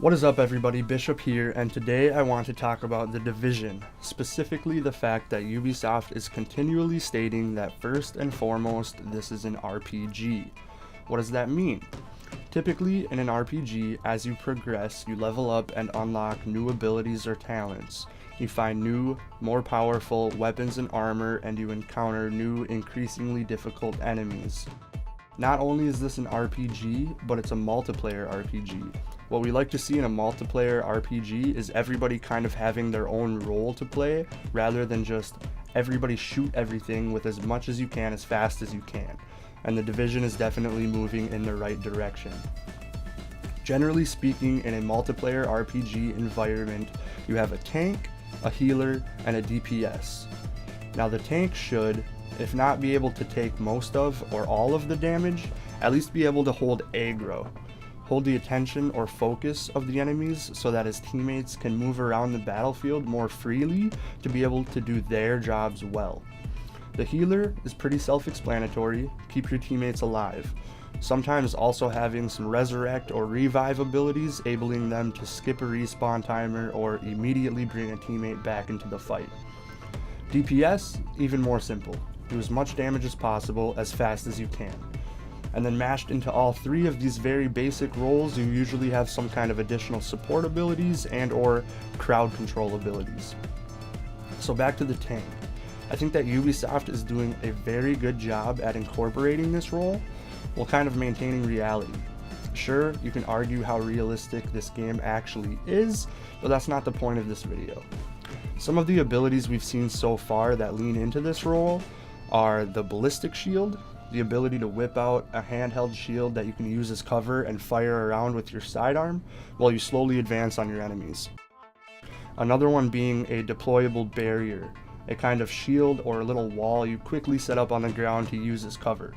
What is up everybody, Bishop here, and today I want to talk about The Division, specifically the fact that Ubisoft is continually stating that first and foremost this is an RPG. What does that mean? Typically in an RPG, as you progress, you level up and unlock new abilities or talents. You find new, more powerful weapons and armor, and you encounter new, increasingly difficult enemies. Not only is this an RPG, but it's a multiplayer RPG. What we like to see in a multiplayer RPG is everybody kind of having their own role to play, rather than just everybody shoot everything with as much as you can as fast as you can. And The Division is definitely moving in the right direction. Generally speaking, in a multiplayer RPG environment, you have a tank, a healer, and a DPS. Now the tank should, if not be able to take most of or all of the damage, at least be able to hold aggro. Hold the attention or focus of the enemies so that his teammates can move around the battlefield more freely to be able to do their jobs well. The healer is pretty self-explanatory, keep your teammates alive. Sometimes also having some resurrect or revive abilities, enabling them to skip a respawn timer or immediately bring a teammate back into the fight. DPS, even more simple. Do as much damage as possible as fast as you can. And then mashed into all three of these very basic roles, you usually have some kind of additional support abilities and or crowd control abilities. So back to the tank. I think that Ubisoft is doing a very good job at incorporating this role while kind of maintaining reality. Sure, you can argue how realistic this game actually is, but that's not the point of this video. Some of the abilities we've seen so far that lean into this role are the ballistic shield, the ability to whip out a handheld shield that you can use as cover and fire around with your sidearm while you slowly advance on your enemies. Another one being a deployable barrier, a kind of shield or a little wall you quickly set up on the ground to use as cover.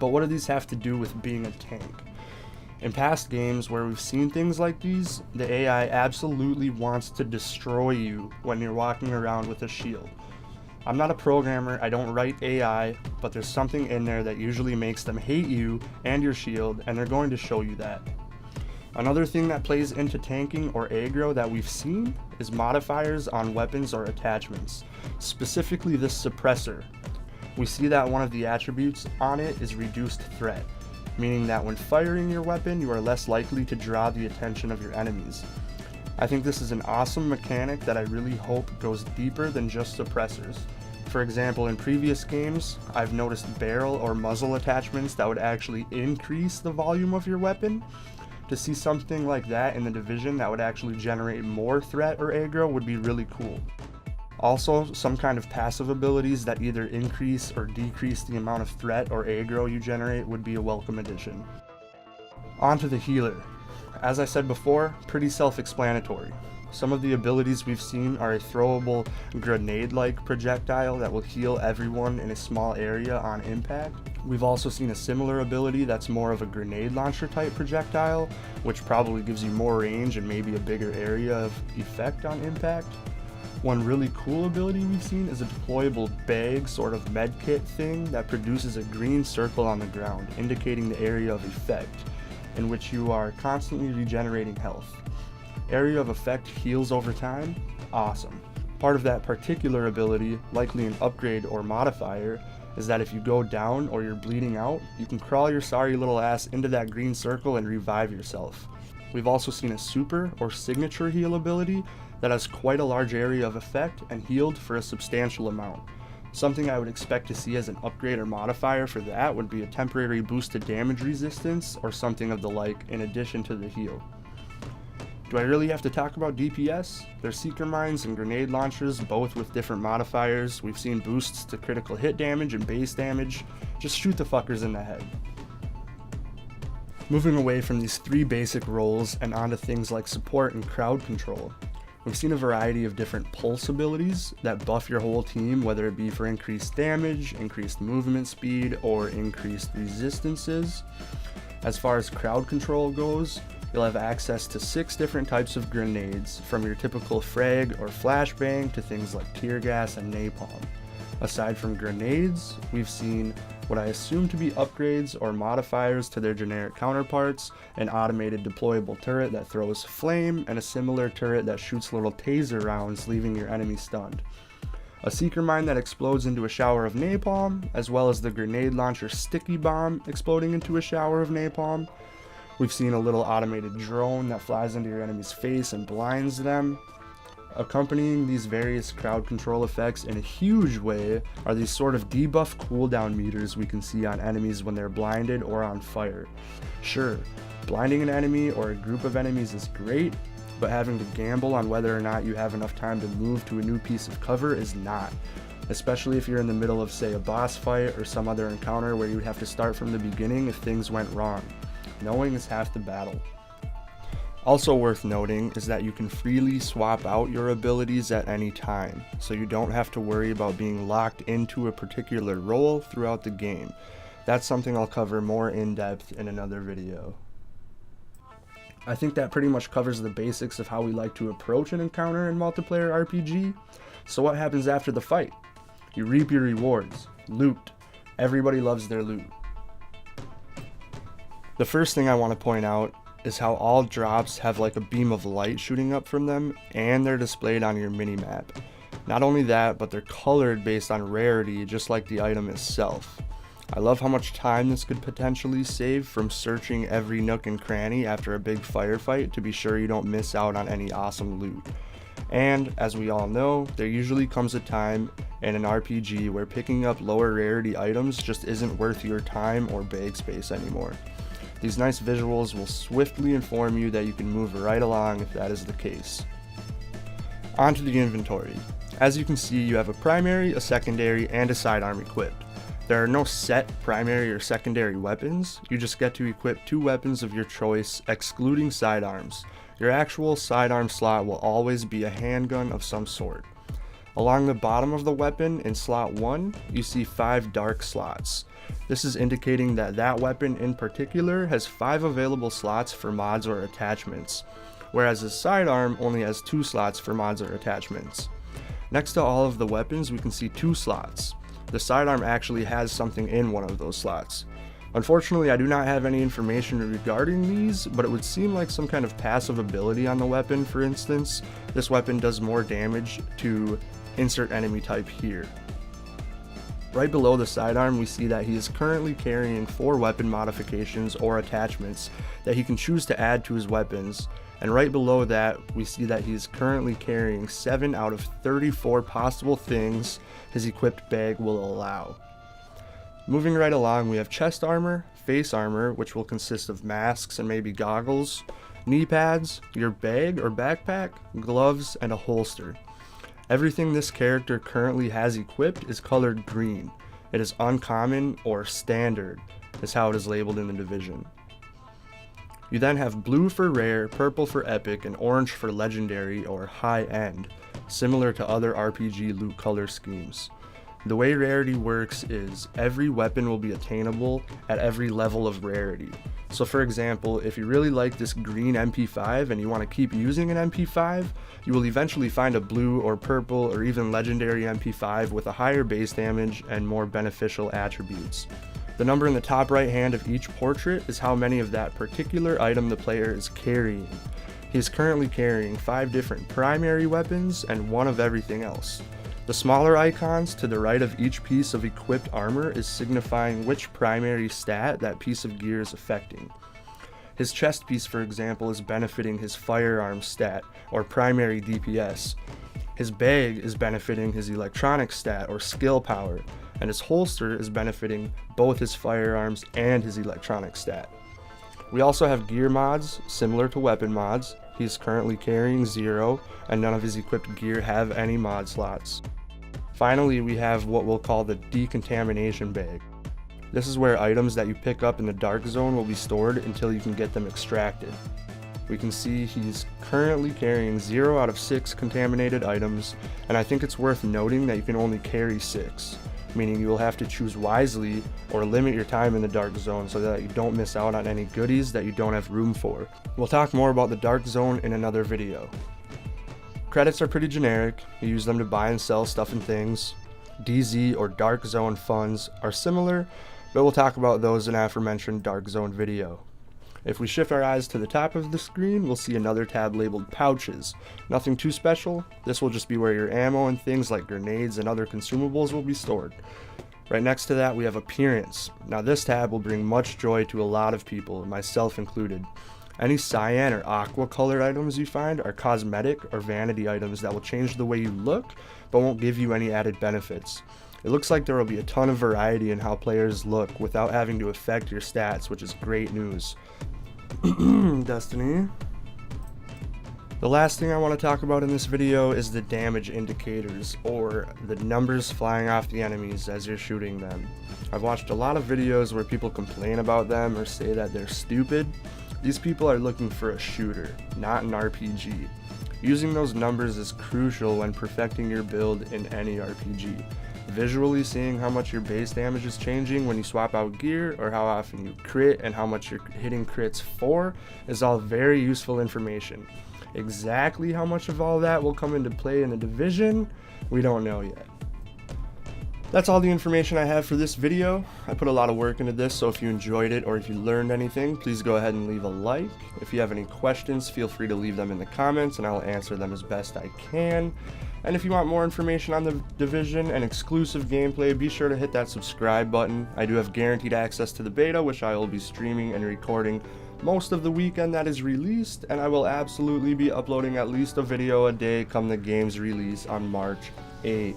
But what do these have to do with being a tank? In past games where we've seen things like these, the AI absolutely wants to destroy you when you're walking around with a shield. I'm not a programmer, I don't write AI, but there's something in there that usually makes them hate you and your shield, and they're going to show you that. Another thing that plays into tanking or aggro that we've seen is modifiers on weapons or attachments, specifically this suppressor. We see that one of the attributes on it is reduced threat, meaning that when firing your weapon, you are less likely to draw the attention of your enemies. I think this is an awesome mechanic that I really hope goes deeper than just suppressors. For example, in previous games, I've noticed barrel or muzzle attachments that would actually increase the volume of your weapon. To see something like that in The Division that would actually generate more threat or aggro would be really cool. Also, some kind of passive abilities that either increase or decrease the amount of threat or aggro you generate would be a welcome addition. On to the healer. As I said before, pretty self-explanatory. Some of the abilities we've seen are a throwable grenade-like projectile that will heal everyone in a small area on impact. We've also seen a similar ability that's more of a grenade launcher type projectile, which probably gives you more range and maybe a bigger area of effect on impact. One really cool ability we've seen is a deployable bag sort of medkit thing that produces a green circle on the ground, indicating the area of effect, in which you are constantly regenerating health. Area of effect heals over time? Awesome. Part of that particular ability, likely an upgrade or modifier, is that if you go down or you're bleeding out, you can crawl your sorry little ass into that green circle and revive yourself. We've also seen a super or signature heal ability that has quite a large area of effect and healed for a substantial amount. Something I would expect to see as an upgrade or modifier for that would be a temporary boost to damage resistance or something of the like in addition to the heal. Do I really have to talk about DPS? There's seeker mines and grenade launchers, both with different modifiers. We've seen boosts to critical hit damage and base damage. Just shoot the fuckers in the head. Moving away from these three basic roles and onto things like support and crowd control. We've seen a variety of different pulse abilities that buff your whole team, whether it be for increased damage, increased movement speed, or increased resistances. As far as crowd control goes, you'll have access to 6 different types of grenades, from your typical frag or flashbang to things like tear gas and napalm. Aside from grenades, we've seen what I assume to be upgrades or modifiers to their generic counterparts, an automated deployable turret that throws flame, and a similar turret that shoots little taser rounds, leaving your enemy stunned. A seeker mine that explodes into a shower of napalm, as well as the grenade launcher sticky bomb exploding into a shower of napalm. We've seen a little automated drone that flies into your enemy's face and blinds them. Accompanying these various crowd control effects in a huge way are these sort of debuff cooldown meters we can see on enemies when they're blinded or on fire. Sure, blinding an enemy or a group of enemies is great, but having to gamble on whether or not you have enough time to move to a new piece of cover is not, especially if you're in the middle of, say, a boss fight or some other encounter where you'd have to start from the beginning if things went wrong. Knowing is half the battle. Also worth noting is that you can freely swap out your abilities at any time, so you don't have to worry about being locked into a particular role throughout the game. That's something I'll cover more in depth in another video. I think that pretty much covers the basics of how we like to approach an encounter in multiplayer RPG. So what happens after the fight? You reap your rewards. Loot. Everybody loves their loot. The first thing I want to point out is how all drops have like a beam of light shooting up from them, and they're displayed on your minimap. Not only that, but they're colored based on rarity, just like the item itself. I love how much time this could potentially save from searching every nook and cranny after a big firefight to be sure you don't miss out on any awesome loot. And as we all know, there usually comes a time in an RPG where picking up lower rarity items just isn't worth your time or bag space anymore. These nice visuals will swiftly inform you that you can move right along if that is the case. Onto the inventory. As you can see, you have a primary, a secondary, and a sidearm equipped. There are no set primary or secondary weapons, you just get to equip 2 weapons of your choice, excluding sidearms. Your actual sidearm slot will always be a handgun of some sort. Along the bottom of the weapon in slot 1, you see 5 dark slots. This is indicating that that weapon in particular has 5 available slots for mods or attachments, whereas the sidearm only has 2 slots for mods or attachments. Next to all of the weapons, we can see 2 slots. The sidearm actually has something in one of those slots. Unfortunately, I do not have any information regarding these, but it would seem like some kind of passive ability on the weapon. For instance, this weapon does more damage to insert enemy type here. Right below the sidearm, we see that he is currently carrying 4 weapon modifications or attachments that he can choose to add to his weapons, and right below that, we see that he is currently carrying 7 out of 34 possible things his equipped bag will allow. Moving right along, we have chest armor, face armor, which will consist of masks and maybe goggles, knee pads, your bag or backpack, gloves, and a holster. Everything this character currently has equipped is colored green. It is uncommon or standard, is how it is labeled in the division. You then have blue for rare, purple for epic, and orange for legendary or high end, similar to other RPG loot color schemes. The way Rarity works is every weapon will be attainable at every level of rarity. So for example, if you really like this green MP5 and you want to keep using an MP5, you will eventually find a blue or purple or even legendary MP5 with a higher base damage and more beneficial attributes. The number in the top right hand of each portrait is how many of that particular item the player is carrying. He is currently carrying 5 different primary weapons and 1 of everything else. The smaller icons to the right of each piece of equipped armor is signifying which primary stat that piece of gear is affecting. His chest piece, for example, is benefiting his firearm stat, or primary DPS. His bag is benefiting his electronic stat, or skill power, and his holster is benefiting both his firearms and his electronic stat. We also have gear mods, similar to weapon mods. He is currently carrying 0, and none of his equipped gear have any mod slots. Finally, we have what we'll call the decontamination bag. This is where items that you pick up in the dark zone will be stored until you can get them extracted. We can see he's currently carrying 0 out of 6 contaminated items, and I think it's worth noting that you can only carry 6, meaning you will have to choose wisely or limit your time in the dark zone so that you don't miss out on any goodies that you don't have room for. We'll talk more about the dark zone in another video. Credits are pretty generic, you use them to buy and sell stuff and things. DZ or dark zone funds are similar, but we'll talk about those in aforementioned Dark Zone video. If we shift our eyes to the top of the screen, we'll see another tab labeled Pouches. Nothing too special, this will just be where your ammo and things like grenades and other consumables will be stored. Right next to that we have Appearance. Now this tab will bring much joy to a lot of people, myself included. Any cyan or aqua color items you find are cosmetic or vanity items that will change the way you look, but won't give you any added benefits. It looks like there will be a ton of variety in how players look without having to affect your stats, which is great news. Destiny. The last thing I want to talk about in this video is the damage indicators, or the numbers flying off the enemies as you're shooting them. I've watched a lot of videos where people complain about them or say that they're stupid. These people are looking for a shooter, not an RPG. Using those numbers is crucial when perfecting your build in any RPG. Visually seeing how much your base damage is changing when you swap out gear, or how often you crit and how much you're hitting crits for, is all very useful information. Exactly how much of all that will come into play in the Division, we don't know yet. That's all the information I have for this video. I put a lot of work into this, so if you enjoyed it or if you learned anything, please go ahead and leave a like. If you have any questions, feel free to leave them in the comments and I'll answer them as best I can. And if you want more information on the Division and exclusive gameplay, be sure to hit that subscribe button. I do have guaranteed access to the beta, which I will be streaming and recording most of the weekend that is released, and I will absolutely be uploading at least a video a day come the game's release on March 8th.